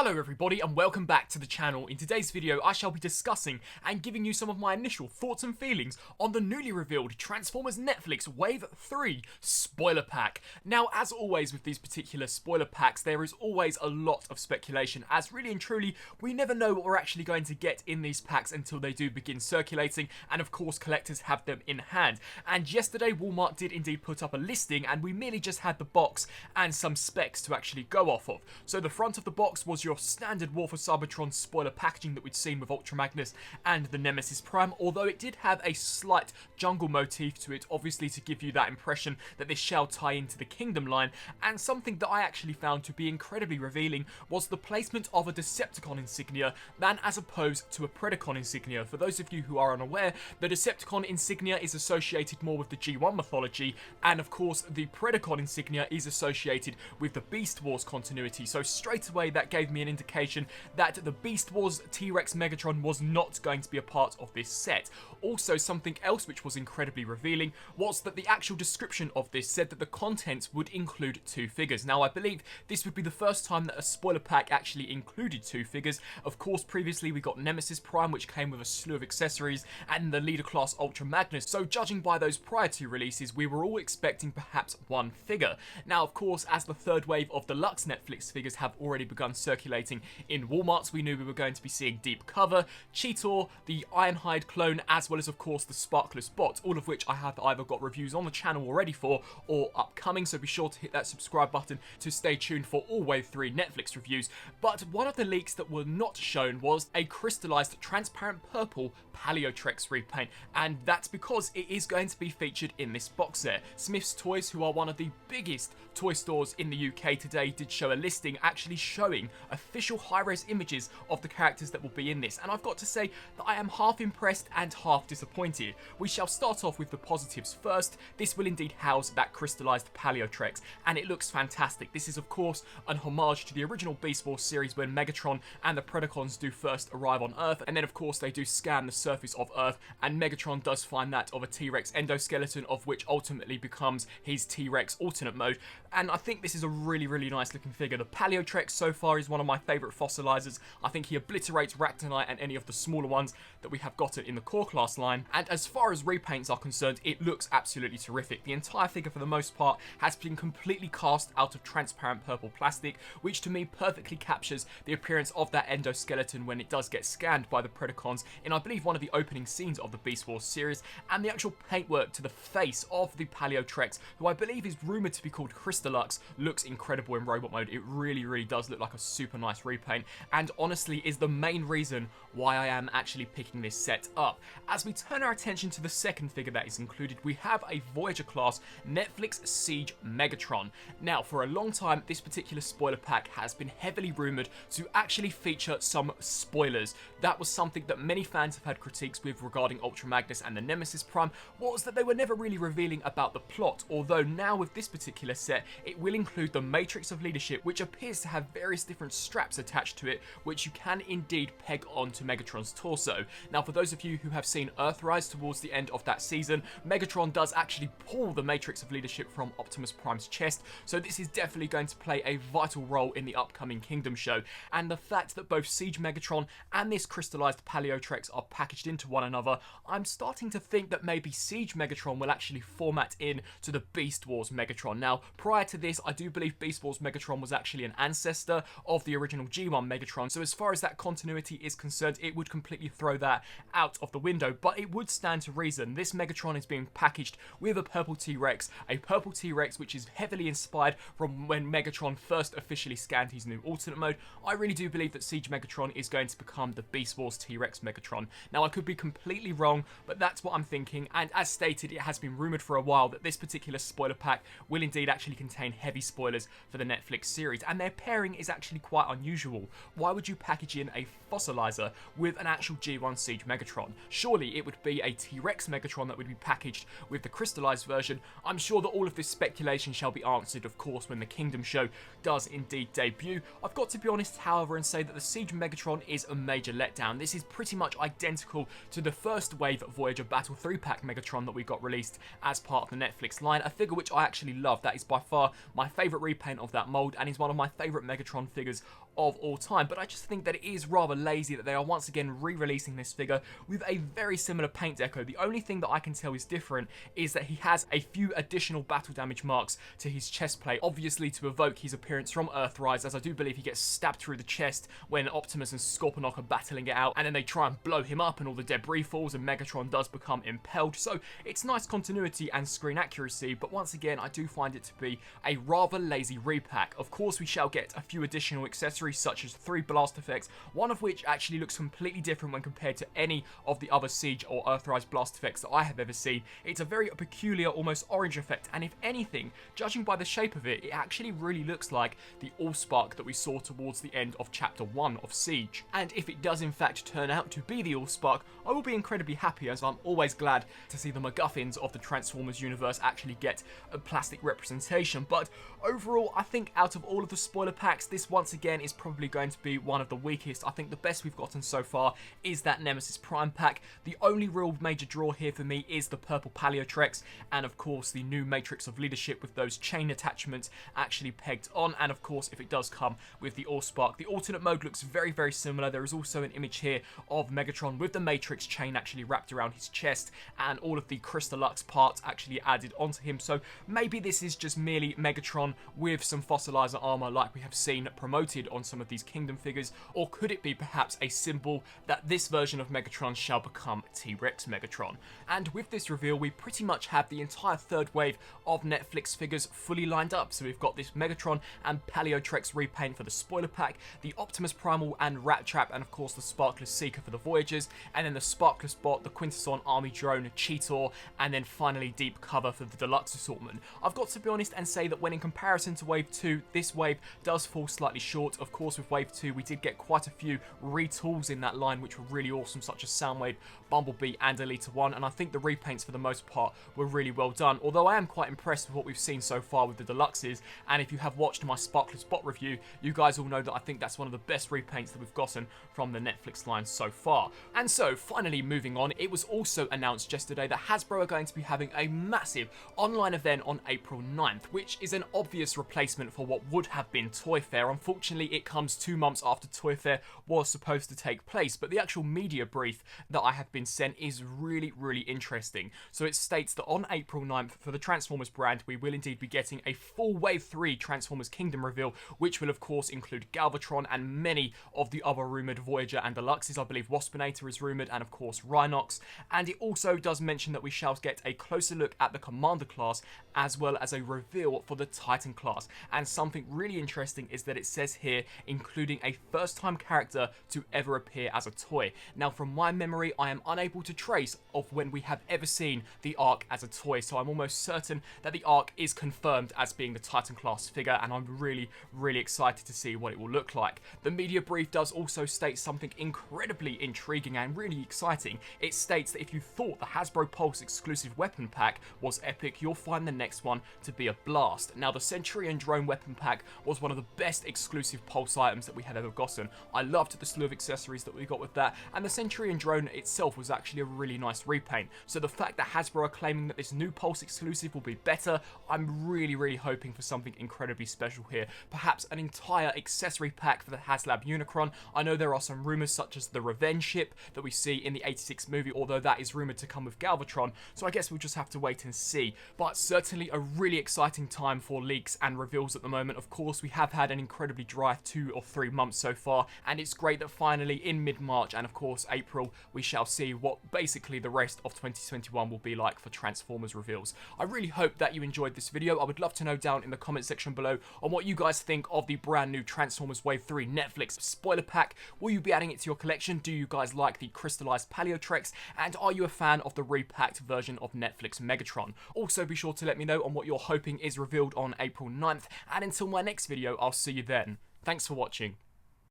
Hello everybody and welcome back to the channel. In today's video I shall be discussing and giving you some of my initial thoughts and feelings on the newly revealed Transformers Netflix Wave 3 spoiler pack. Now as always with these particular spoiler packs there is always a lot of speculation, as really and truly we never know what we're actually going to get in these packs until they do begin circulating, and of course collectors have them in hand. And yesterday Walmart did indeed put up a listing and we merely just had the box and some specs to actually go off of. So the front of the box was your standard War for Cybertron spoiler packaging that we'd seen with Ultra Magnus and the Nemesis Prime, although it did have a slight jungle motif to it, obviously to give you that impression that this shall tie into the Kingdom line. And something that I actually found to be incredibly revealing was the placement of a Decepticon insignia as opposed to a Predacon insignia. For those of you who are unaware, the Decepticon insignia is associated more with the G1 mythology, and of course the Predacon insignia is associated with the Beast Wars continuity. So straight away that gave me an indication that the Beast Wars T-Rex Megatron was not going to be a part of this set. Also, something else which was incredibly revealing was that the actual description of this said that the contents would include 2 figures. Now I believe this would be the first time that a spoiler pack actually included 2 figures. Of course previously we got Nemesis Prime, which came with a slew of accessories, and the leader class Ultra Magnus, so judging by those prior 2 releases we were all expecting perhaps 1 figure. Now of course, as the third wave of deluxe Netflix figures have already begun circulating in Walmarts, we knew we were going to be seeing Deep Cover, Cheetor, the Ironhide clone, as well as of course the Sparkless Bot, all of which I have either got reviews on the channel already for or upcoming, so be sure to hit that subscribe button to stay tuned for all Wave 3 Netflix reviews. But one of the leaks that were not shown was a crystallized transparent purple Paleotrex repaint, and that's because it is going to be featured in this box set. Smith's Toys, who are one of the biggest toy stores in the UK today, did show a listing actually showing official high-res images of the characters that will be in this, and I've got to say that I am half impressed and half disappointed. We shall start off with the positives first. This will indeed house that crystallized Paleotrex, and it looks fantastic. This is of course an homage to the original Beast Wars series when Megatron and the Predacons do first arrive on Earth, and then of course they do scan the surface of Earth, and Megatron does find that of a T-Rex endoskeleton, of which ultimately becomes his T-Rex alternate mode. And I think this is a really nice looking figure. The Paleotrex so far is one of my favourite fossilizers. I think he obliterates Ractonite and any of the smaller ones that we have gotten in the core class line. And as far as repaints are concerned, it looks absolutely terrific. The entire figure for the most part has been completely cast out of transparent purple plastic, which to me perfectly captures the appearance of that endoskeleton when it does get scanned by the Predacons in, I believe, one of the opening scenes of the Beast Wars series. And the actual paintwork to the face of the Paleotrex, who I believe is rumoured to be called Crystallux, looks incredible in robot mode. It really does look like a super nice repaint, and honestly is the main reason why I am actually picking this set up. As we turn our attention to the second figure that is included, we have a Voyager class Netflix Siege Megatron. Now for a long time this particular spoiler pack has been heavily rumoured to actually feature some spoilers. That was something that many fans have had critiques with regarding Ultra Magnus and the Nemesis Prime, was that they were never really revealing about the plot, although now with this particular set it will include the Matrix of Leadership, which appears to have various different straps attached to it, which you can indeed peg onto Megatron's torso. Now for those of you who have seen Earthrise towards the end of that season, Megatron does actually pull the Matrix of Leadership from Optimus Prime's chest, so this is definitely going to play a vital role in the upcoming Kingdom show. And the fact that both Siege Megatron and this crystallized Paleotrex are packaged into one another, I'm starting to think that maybe Siege Megatron will actually format in to the Beast Wars Megatron. Now prior to this I do believe Beast Wars Megatron was actually an ancestor of the original G1 Megatron, so as far as that continuity is concerned it would completely throw that out of the window, but it would stand to reason. This Megatron is being packaged with a purple T-Rex, which is heavily inspired from when Megatron first officially scanned his new alternate mode. I really do believe that Siege Megatron is going to become the Beast Wars T-Rex Megatron. Now I could be completely wrong, but that's what I'm thinking, and as stated it has been rumoured for a while that this particular spoiler pack will indeed actually contain heavy spoilers for the Netflix series, and their pairing is actually quite unusual. Why would you package in a fossilizer with an actual G1 Siege Megatron? Surely it would be a T-Rex Megatron that would be packaged with the crystallized version. I'm sure that all of this speculation shall be answered of course when the Kingdom show does indeed debut. I've got to be honest however and say that the Siege Megatron is a major letdown. This is pretty much identical to the first wave Voyager Battle 3-pack Megatron that we got released as part of the Netflix line, a figure which I actually love. That is by far my favourite repaint of that mould and is one of my favourite Megatron figures of all time. But I just think that it is rather lazy that they are once again re-releasing this figure with a very similar paint deco. The only thing that I can tell is different is that he has a few additional battle damage marks to his chest plate, obviously to evoke his appearance from Earthrise, as I do believe he gets stabbed through the chest when Optimus and Scorponok are battling it out, and then they try and blow him up and all the debris falls and Megatron does become impelled. So it's nice continuity and screen accuracy, but once again I do find it to be a rather lazy repack. Of course we shall get a few additional accessories such as 3 blast effects, one of which actually looks completely different when compared to any of the other Siege or Earthrise blast effects that I have ever seen. It's a very peculiar, almost orange effect, and if anything, judging by the shape of it, it actually really looks like the Allspark that we saw towards the end of Chapter 1 of Siege. And if it does in fact turn out to be the Allspark, I will be incredibly happy, as I'm always glad to see the MacGuffins of the Transformers universe actually get a plastic representation. But overall, I think out of all of the spoiler packs, this once again is probably going to be one of the weakest. I think the best we've gotten so far is that Nemesis Prime pack. The only real major draw here for me is the purple Paleotrex, and of course the new Matrix of Leadership with those chain attachments actually pegged on, and of course if it does come with the Allspark. The alternate mode looks very, very similar. There is also an image here of Megatron with the Matrix chain actually wrapped around his chest and all of the Crystallux parts actually added onto him. So maybe this is just merely Megatron with some fossilizer armor like we have seen promoted on some of these Kingdom figures, or could it be perhaps a symbol that this version of Megatron shall become T-Rex Megatron? And with this reveal, we pretty much have the entire third wave of Netflix figures fully lined up. So we've got this Megatron and Paleotrex repaint for the spoiler pack, the Optimus Primal and Rat Trap, and of course the Sparkless Seeker for the Voyagers, and then the Sparkless Bot, the Quintesson Army Drone, Cheetor, and then finally Deep Cover for the Deluxe assortment. I've got to be honest and say that when in comparison to Wave 2, this wave does fall slightly short. Of course with Wave 2 we did get quite a few retools in that line which were really awesome, such as Soundwave, Bumblebee and Elita 1, and I think the repaints for the most part were really well done, although I am quite impressed with what we've seen so far with the Deluxes. And if you have watched my Sparkless Bot review, you guys all know that I think that's one of the best repaints that we've gotten from the Netflix line so far. And so finally moving on, it was also announced yesterday that Hasbro are going to be having a massive online event on April 9th, which is an obvious replacement for what would have been Toy Fair. Unfortunately it comes 2 months after Toy Fair was supposed to take place, but the actual media brief that I have been sent is really, really interesting. So it states that on April 9th for the Transformers brand we will indeed be getting a full Wave 3 Transformers Kingdom reveal, which will of course include Galvatron and many of the other rumoured Voyager and Deluxes. I believe Waspinator is rumoured, and of course Rhinox, and it also does mention that we shall get a closer look at the Commander class as well as a reveal for the Titan class. And something really interesting is that it says here including a first time character to ever appear as a toy. Now from my memory I am unable to trace of when we have ever seen the ARK as a toy, so I'm almost certain that the ARK is confirmed as being the Titan class figure, and I'm really, really excited to see what it will look like. The media brief does also state something incredibly intriguing and really exciting. It states that if you thought the Hasbro Pulse exclusive weapon pack was epic, you'll find the next one to be a blast. Now the Centurion drone weapon pack was one of the best exclusive Pulse items that we had ever gotten. I loved the slew of accessories that we got with that, and the Centurion drone itself was actually a really nice repaint. So the fact that Hasbro are claiming that this new Pulse exclusive will be better, I'm really, really hoping for something incredibly special here. Perhaps an entire accessory pack for the HasLab Unicron. I know there are some rumours such as the Revenge ship that we see in the 86 movie, although that is rumoured to come with Galvatron, so I guess we'll just have to wait and see. But certainly a really exciting time for leaks and reveals at the moment. Of course we have had an incredibly dry 2 or 3 months so far, and it's great that finally in mid-March and of course April we shall see what basically the rest of 2021 will be like for Transformers reveals. I really hope that you enjoyed this video. I would love to know down in the comment section below on what you guys think of the brand new Transformers Wave 3 Netflix spoiler pack. Will you be adding it to your collection? Do you guys like the crystallized Paleotrex? And are you a fan of the repacked version of Netflix Megatron? Also be sure to let me know on what you're hoping is revealed on April 9th, and until my next video I'll see you then. Thanks for watching.